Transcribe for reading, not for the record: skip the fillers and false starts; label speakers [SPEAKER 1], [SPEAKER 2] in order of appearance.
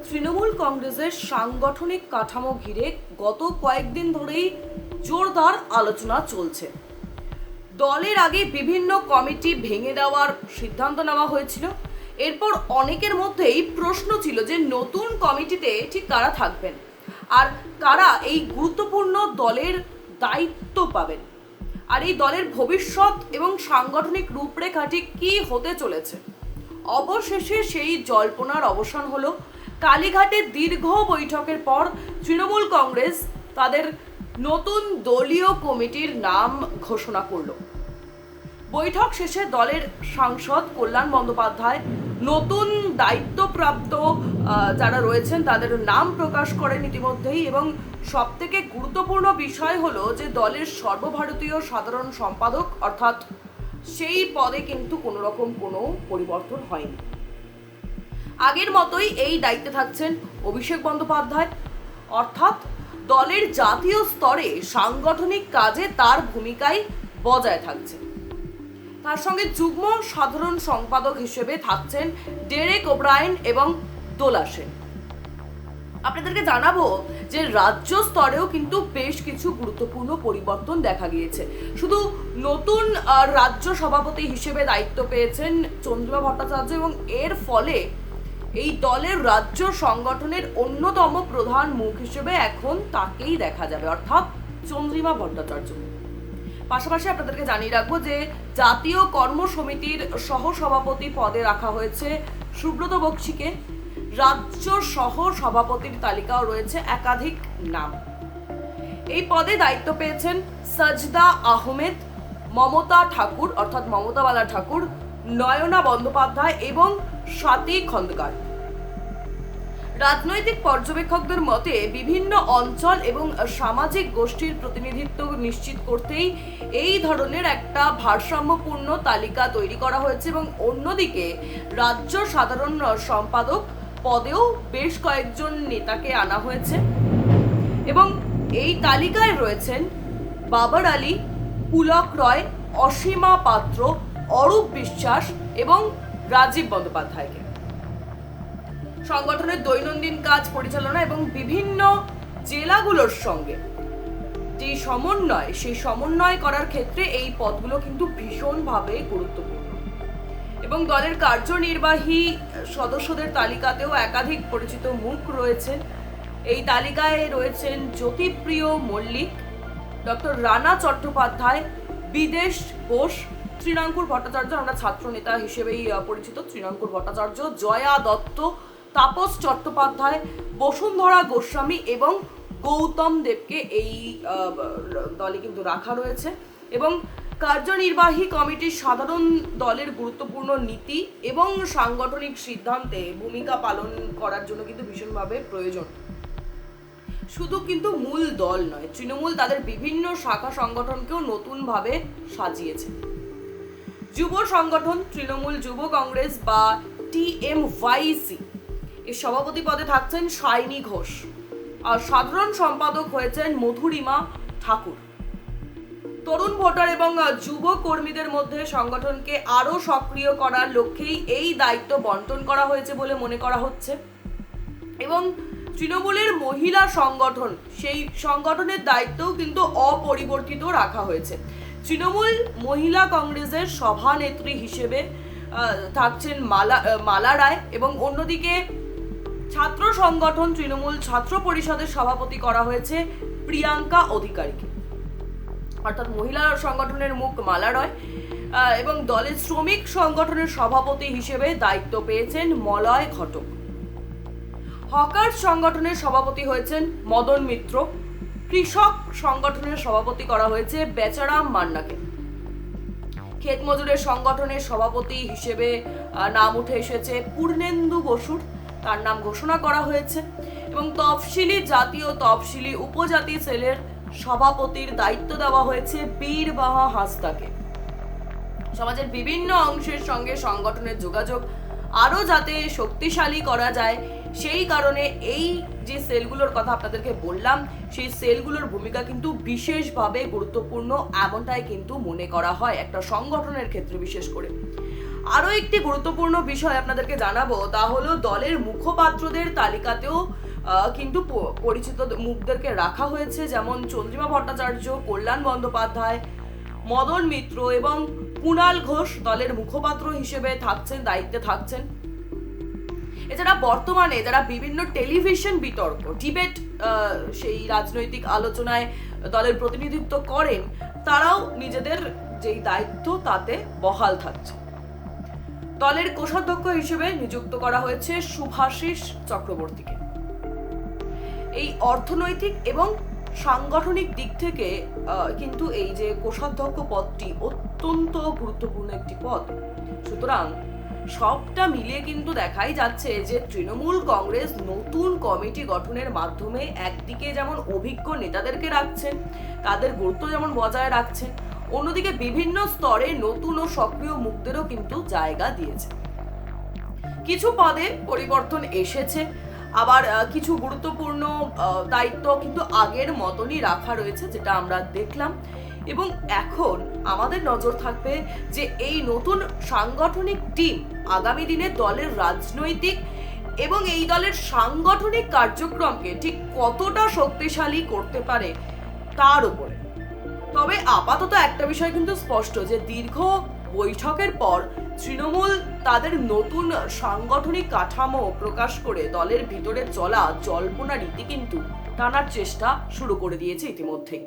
[SPEAKER 1] তৃণমূল কংগ্রেসের সাংগঠনিক কাঠামো ঘিরে গত কয়েকদিন ধরেই জোরদার আলোচনা চলছে। দলের আগে বিভিন্ন কমিটি ভেঙে দেওয়ার সিদ্ধান্ত নেওয়া হয়েছিল। এরপর অনেকের মধ্যেই প্রশ্ন ছিল যে নতুন কমিটিতে ঠিক কারা থাকবেন আর কারা এই গুরুত্বপূর্ণ দলের দায়িত্ব পাবেন, আর এই দলের ভবিষ্যৎ এবং সাংগঠনিক রূপরেখাটি কি হতে চলেছে। অবশেষে সেই জল্পনার অবসান হলো। কালীঘাটে দীর্ঘ বৈঠকের পর তৃণমূল কংগ্রেস তাদের নতুন দলীয় কমিটির নাম ঘোষণা করল। বৈঠক শেষে দলের সাংসদ কল্যাণ বন্দ্যোপাধ্যায় নতুন দায়িত্বপ্রাপ্ত যারা রয়েছেন তাদের নাম প্রকাশ করেন ইতিমধ্যেই, এবং সবথেকে গুরুত্বপূর্ণ বিষয় হলো যে দলের সর্বভারতীয় সাধারণ সম্পাদক অর্থাৎ সেই পদে কিন্তু কোনো রকম কোনো পরিবর্তন হয়নি। আগের মতোই এই দায়িত্বে থাকছেন অভিষেক বন্দ্যোপাধ্যায়, অর্থাৎ দলের জাতীয় স্তরে সাংগঠনিক কাজে তার ভূমিকাই বজায় থাকছে। তার সঙ্গে যুগ্ম সাধারণ সম্পাদক হিসেবে থাকছেন ডেরেক ওব্রায়েন এবং দোলা সেন। আপনাদেরকে জানাবো যে রাজ্য স্তরেও কিন্তু বেশ কিছু গুরুত্বপূর্ণ পরিবর্তন দেখা গিয়েছে। শুধু নতুন রাজ্য সভাপতি হিসেবে দায়িত্ব পেয়েছেন চন্দ্রিমা ভট্টাচার্য, এবং এর ফলে এই দলের রাজ্য সংগঠনের অন্যতম প্রধান মুখ হিসেবে এখন তাকেই দেখা যাবে, অর্থাৎ চন্দ্রিমা ভট্টাচার্য। পাশাপাশি আপনাদেরকে জানিয়ে রাখবো যে জাতীয় কর্ম সমিতির সহ সভাপতি পদে রাখা হয়েছে সুব্রত বক্সিকে। রাজ্য সহ সভাপতির তালিকাও রয়েছে একাধিক নাম। এই পদে দায়িত্ব পেয়েছেন সাজদা আহমেদ, মমতা ঠাকুর অর্থাৎ মমতাবালা ঠাকুর, নয়না বন্দ্যোপাধ্যায় এবং স্বাতী খন্দকার। রাজনৈতিক পর্যবেক্ষকদের মতে বিভিন্ন অঞ্চল এবং সামাজিক গোষ্ঠীর প্রতিনিধিত্ব নিশ্চিত করতেই এই ধরনের একটা ভারসাম্যপূর্ণ তালিকা তৈরি করা হয়েছে, এবং অন্যদিকে রাজ্য সাধারণ সম্পাদক পদেও বেশ কয়েকজন নেতাকে আনা হয়েছে, এবং এই তালিকায় রয়েছেন বাবর আলী, পুলক রয়, অসীমা পাত্র, অরূপ বিশ্বাস এবং রাজীব বন্দ্যোপাধ্যায়কে। সংগঠনের দৈনন্দিন কাজ পরিচালনা এবং বিভিন্ন জেলাগুলোর সঙ্গে যে সমন্বয়, সেই সমন্বয় করার ক্ষেত্রে এই পদগুলো কিন্তু ভীষণভাবে গুরুত্বপূর্ণ। এবং দলের কার্যনির্বাহী সদস্যদের তালিকাতেও একাধিক পরিচিত মুখ রয়েছেন। এই তালিকায় রয়েছেন জ্যোতিপ্রিয় মল্লিক, ডক্টর রানা চট্টোপাধ্যায়, বিদেশ বোস, তৃণাঙ্কুর ভট্টাচার্য, আমরা ছাত্র নেতা হিসেবেই পরিচিত তৃণাঙ্কুর ভট্টাচার্য, জয়া দত্ত, তাপস চট্টোপাধ্যায়, বসুন্ধরা গোস্বামী এবং গৌতম দেবকে এই দলে কিন্তু রাখা রয়েছে। এবং কার্যনির্বাহী কমিটির সাধারণ দলের গুরুত্বপূর্ণ নীতি এবং সাংগঠনিক সিদ্ধান্তে ভূমিকা পালন করার জন্য কিন্তু ভীষণভাবে প্রয়োজন। শুধু কিন্তু মূল দল নয়, তৃণমূল তাদের বিভিন্ন শাখা সংগঠনকেও নতুনভাবে সাজিয়েছে। যুব সংগঠন তৃণমূল যুব কংগ্রেস বা TMYC এর সভাপতি পদে থাকছেন সায়নী ঘোষ, আর সাধারণ সম্পাদক হয়েছেন মধুরিমা ঠাকুর। তরুণ ভোটার এবং যুব কর্মীদের মধ্যে সংগঠনকে আরো সক্রিয় করার লক্ষ্যেই এই দায়িত্ব বন্টন করা হয়েছে বলে মনে করা হচ্ছে। এবং তৃণমূলের মহিলা সংগঠন, সেই সংগঠনের দায়িত্বও কিন্তু অপরিবর্তিত রাখা হয়েছে। তৃণমূল মহিলা কংগ্রেসের সভানেত্রী হিসেবে থাকছেন মালা রায়, এবং অন্যদিকে ছাত্র সংগঠন তৃণমূল ছাত্র পরিষদের সভাপতি করা হয়েছে প্রিয়াঙ্কা অধিকারীকে, অর্থাৎ মহিলা সংগঠনের মুখ মালা রায়। এবং দলের শ্রমিক সংগঠনের সভাপতি হিসেবে দায়িত্ব পেয়েছেন মলয় ঘটক। হকার সংগঠনের সভাপতি হয়েছেন মদন মিত্র। কৃষক সংগঠনের সভাপতি করা হয়েছে বেচারাম মান্নাকে। ক্ষেত মজুরের সংগঠনের সভাপতি হিসেবে নাম উঠে এসেছে পূর্ণেন্দু বসুর, তার নাম ঘোষণা করা হয়েছে। এবং তফসিলি জাতীয় তফসিলি উপজাতি সেলের সভাপতির দায়িত্ব দেওয়া হয়েছে বীরবাহা হাসদাকে। সমাজের বিভিন্ন অংশের সঙ্গে সংগঠনের যোগাযোগ আরো যাতে শক্তিশালী করা যায়, সেই কারণে এই যে সেলগুলোর কথা আপনাদেরকে বললাম, সেই সেলগুলোর ভূমিকা কিন্তু বিশেষভাবে গুরুত্বপূর্ণ, এমনটাই কিন্তু মনে করা হয় একটা সংগঠনের ক্ষেত্রে বিশেষ করে। আরো একটি গুরুত্বপূর্ণ বিষয় আপনাদেরকে জানাবো, তা হলো দলের মুখপাত্রদের তালিকাতেও কিন্তু পরিচিত মুখদেরকে রাখা হয়েছে, যেমন চন্দ্রিমা ভট্টাচার্য, কল্যাণ বন্দ্যোপাধ্যায়, মদন মিত্র এবং কুণাল ঘোষ দলের মুখপাত্র হিসেবে থাকছেন, দায়িত্বে থাকছেন। এছাড়া বর্তমানে যারা বিভিন্ন টেলিভিশন বিতর্ক, ডিবেট, সেই রাজনৈতিক আলোচনায় দলের প্রতিনিধিত্ব করেন, তারাও নিজেদের যেই দায়িত্ব তাতে বহাল থাকছে। দলের কোষাধ্যক্ষ হিসেবে নিযুক্ত করা হয়েছে শুভাশিস চক্রবর্তীকে। এই অর্থনৈতিক এবং সাংগঠনিক দিক থেকে কিন্তু এই যে কোষাধ্যক্ষ পদটি অত্যন্ত গুরুত্বপূর্ণ একটি পদ। সুতরাং সবটা মিলিয়ে কিন্তু দেখাই যাচ্ছে যে তৃণমূল কংগ্রেস নতুন কমিটি গঠনের মাধ্যমে একদিকে যেমন অভিজ্ঞ নেতাদেরকে রাখছেন, তাদের গুরুত্ব যেমন বজায় রাখছেন, অন্যদিকে বিভিন্ন স্তরে নতুন ও সক্রিয় মুখদেরও কিন্তু জায়গা দিয়েছে। কিছু পদে পরিবর্তন এসেছে, আবার কিছু গুরুত্বপূর্ণ দায়িত্ব কিন্তু আগের মতনই রাখা রয়েছে, যেটা আমরা দেখলাম। এবং এখন আমাদের নজর থাকবে যে এই নতুন সাংগঠনিক টিম আগামী দিনে দলের রাজনৈতিক এবং এই দলের সাংগঠনিক কার্যক্রমকে ঠিক কতটা শক্তিশালী করতে পারে তার উপরে। তবে আপাতত একটা বিষয় কিন্তু স্পষ্ট, যে দীর্ঘ বৈঠকের পর তৃণমূল তাদের নতুন সাংগঠনিক কাঠামো প্রকাশ করে দলের ভিতরে চলা জল্পনা রীতি কিন্তু টানার চেষ্টা শুরু করে দিয়েছে ইতিমধ্যেই।